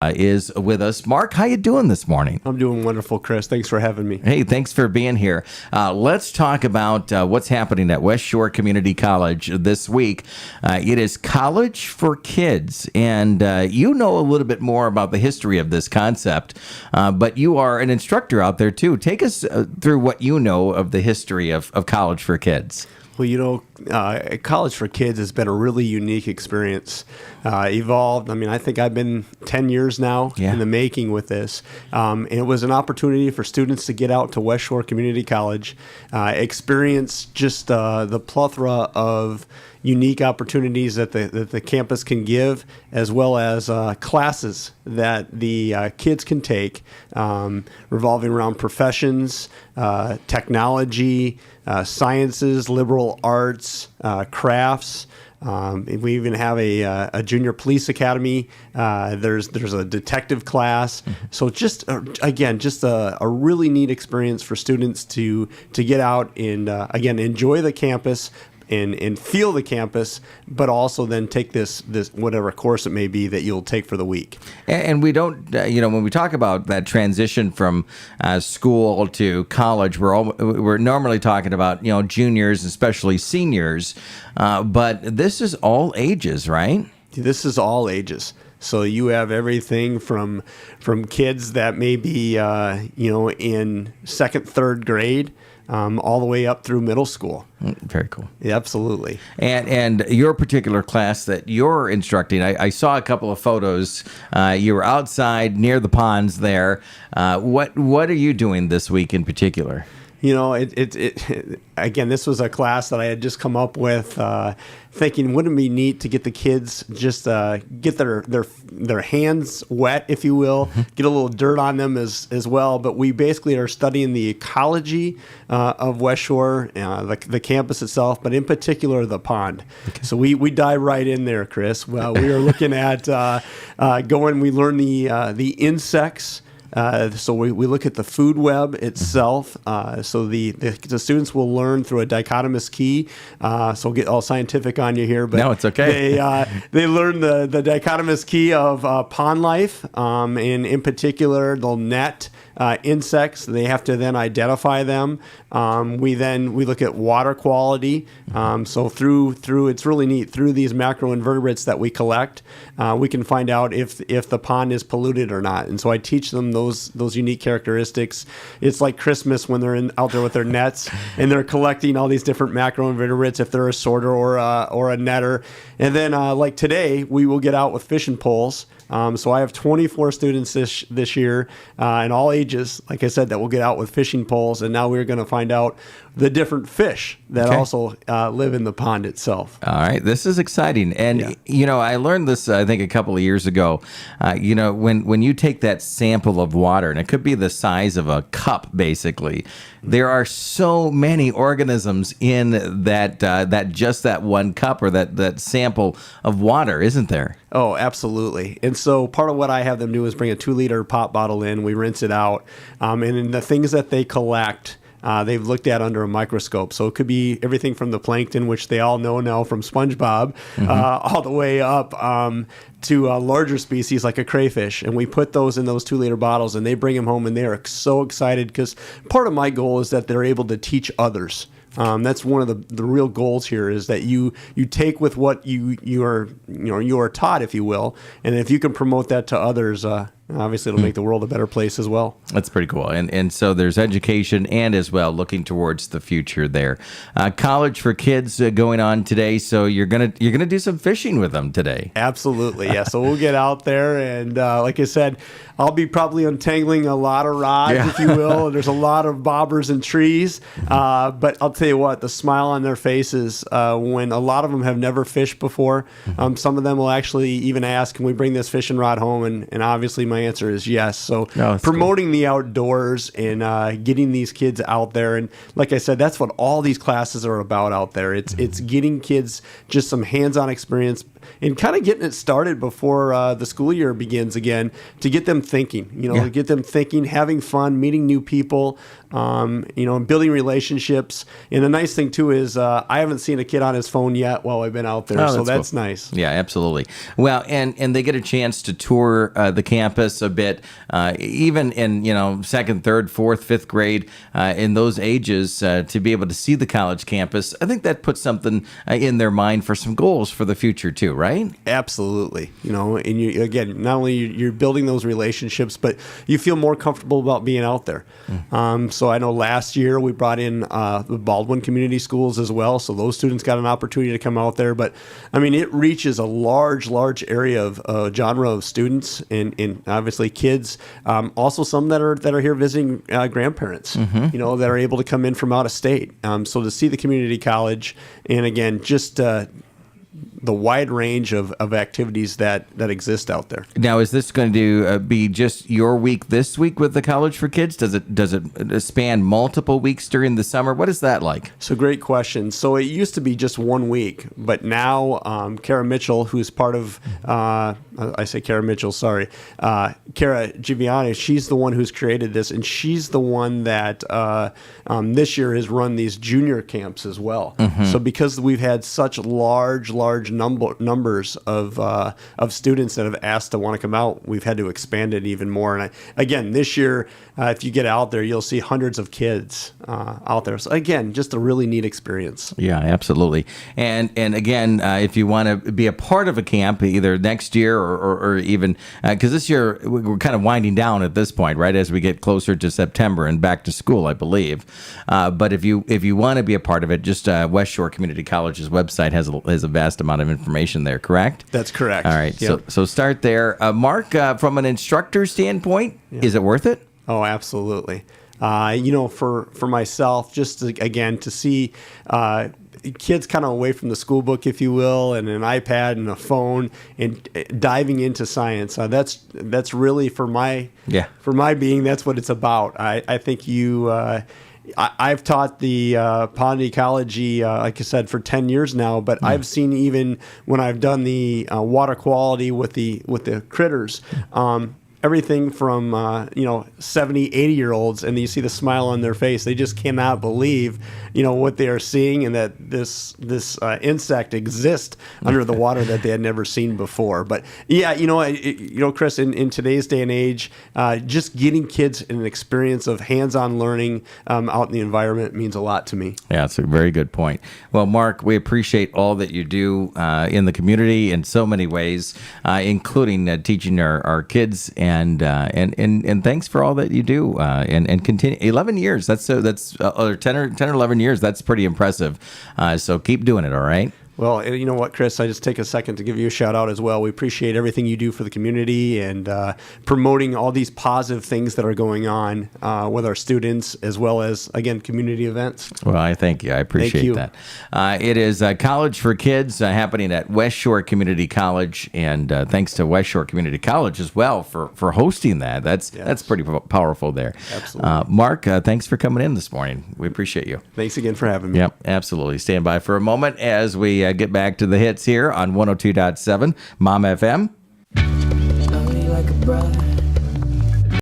is with us. Mark, how you doing this morning? I'm doing wonderful, Chris. Thanks for having me. Hey, thanks for being here. Let's talk about what's happening at West Shore Community College this week. It is College for Kids, and you know a little bit more about the history of this concept, but you are an instructor out there too. Take us through what you know of the history of College for Kids. Well, College for Kids has been a really unique experience. Evolved. I mean, I think I've been 10 years now in the making with this. And it was an opportunity for students to get out to West Shore Community College, experience just the plethora of unique opportunities that the campus can give, as well as classes that the kids can take, revolving around professions, technology, sciences, liberal arts, crafts. We even have a junior police academy. There's a detective class. So just a really neat experience for students to get out and again enjoy the campus and feel the campus, but also then take this whatever course it may be that you'll take for the week. And we don't, when we talk about that transition from school to college, we're normally talking about juniors, especially seniors, but this is all ages, right? This is all ages. So you have everything from kids that may be in second, third grade, all the way up through middle school. Very cool. Yeah, absolutely. And your particular class that you're instructing, I saw a couple of photos. You were outside near the ponds there. What are you doing this week in particular? Again, this was a class that I had just come up with, thinking wouldn't it be neat to get the kids just get their hands wet, if you will, get a little dirt on them as well. But we basically are studying the ecology of West Shore, the campus itself, but in particular the pond. Okay. So we dive right in there, Chris. Well, we are looking at we learn the insects. So we look at the food web itself. So the students will learn through a dichotomous key. So we'll get all scientific on you here, but no, it's okay. They learn the dichotomous key of pond life, and in particular they'll net insects. They have to then identify them. We look at water quality. So through it's really neat, through these macroinvertebrates that we collect, we can find out if the pond is polluted or not. And so I teach them those unique characteristics. It's like Christmas when they're out there with their nets and they're collecting all these different macroinvertebrates, if they're a sorter or a netter. And then like today, we will get out with fishing poles. So I have 24 students this year, in all ages, like I said, that will get out with fishing poles. And now we're going to find out the different fish that also live in the pond itself. All right. This is exciting. And, I learned this, I think, a couple of years ago. When you take that sample of water, and it could be the size of a cup, basically, there are so many organisms in that one cup or that sample of water, isn't there? Oh, absolutely. And so part of what I have them do is bring a 2-liter pop bottle in. We rinse it out. And in the things that they collect, they've looked at under a microscope. So it could be everything from the plankton, which they all know now from SpongeBob, all the way up to larger species like a crayfish. And we put those in those 2-liter bottles, and they bring them home, and they are so excited because part of my goal is that they're able to teach others. That's one of the real goals here, is that you take with what you are taught, if you will, and if you can promote that to others, obviously it'll make the world a better place as well. That's pretty cool. And so there's education and as well looking towards the future there. College for Kids going on today, so you're gonna do some fishing with them today. Absolutely, yeah. So we'll get out there, and like I said, I'll be probably untangling a lot of rods, if you will. There's a lot of bobbers and trees, but I'll tell you what, the smile on their faces when a lot of them have never fished before. Some of them will actually even ask, can we bring this fishing rod home? And obviously my answer is yes. So promoting the outdoors and getting these kids out there. And like I said, that's what all these classes are about out there. It's getting kids just some hands-on experience, and kind of getting it started before the school year begins again, to get them thinking, to get them thinking, having fun, meeting new people, and building relationships. And the nice thing too is I haven't seen a kid on his phone yet while I've been out there, so that's cool. Nice. Yeah, absolutely. Well, and they get a chance to tour the campus a bit, even in second, third, fourth, fifth grade, in those ages, to be able to see the college campus. I think that puts something in their mind for some goals for the future too, right? Absolutely. And you, again, not only you're building those relationships, but you feel more comfortable about being out there. So I know last year we brought in the Baldwin Community Schools as well, so those students got an opportunity to come out there. But I mean, it reaches a large area of genre of students, and obviously kids. Also, some that are here visiting grandparents, that are able to come in from out of state. So to see the community college, and again, just the wide range of activities that exist out there. Now, is this going to be just your week this week with the College for Kids? Does it span multiple weeks during the summer? What is that like? So great question. So it used to be just 1 week, but now Kara Mitchell, who's part of, I say Kara Mitchell, sorry, Kara Giviani, she's the one who's created this, and she's the one that this year has run these junior camps as well. So because we've had such large numbers of students that have asked to want to come out, we've had to expand it even more. And again, this year, if you get out there, you'll see hundreds of kids out there. So again, just a really neat experience. Yeah, absolutely. And again, if you want to be a part of a camp, either next year or even because this year we're kind of winding down at this point, right? As we get closer to September and back to school, I believe. But if you want to be a part of it, just West Shore Community College's website has a vast amount of information there, correct? That's correct. All right. Yep. So start there. Mark, from an instructor standpoint, is it worth it? Oh, absolutely. For myself, just to see kids kind of away from the school book, if you will, and an iPad and a phone, and diving into science. That's really for my being. That's what it's about. I think I've taught the pond ecology, like I said, for 10 years now, but I've seen, even when I've done the water quality with the critters, everything from 70, 80-year-olds, and you see the smile on their face. They just cannot believe what they are seeing, and that this insect exists under the water that they had never seen before. But yeah, Chris, in today's day and age, just getting kids an experience of hands-on learning out in the environment means a lot to me. Yeah, it's a very good point. Well, Mark, we appreciate all that you do in the community in so many ways, including teaching our kids. And thanks for all that you do, and continue. 11 years. That's 10 or 11 years. That's pretty impressive. So keep doing it. All right. Well, you know what, Chris? I just take a second to give you a shout out as well. We appreciate everything you do for the community, and promoting all these positive things that are going on with our students, as well as, again, community events. Well, I thank you. I appreciate that. It is College for Kids happening at West Shore Community College, and thanks to West Shore Community College as well for hosting that. That's pretty powerful there. Absolutely. Mark, thanks for coming in this morning. We appreciate you. Thanks again for having me. Yep, absolutely. Stand by for a moment as we get back to the hits here on 102.7 Mom FM. Love you like a brother.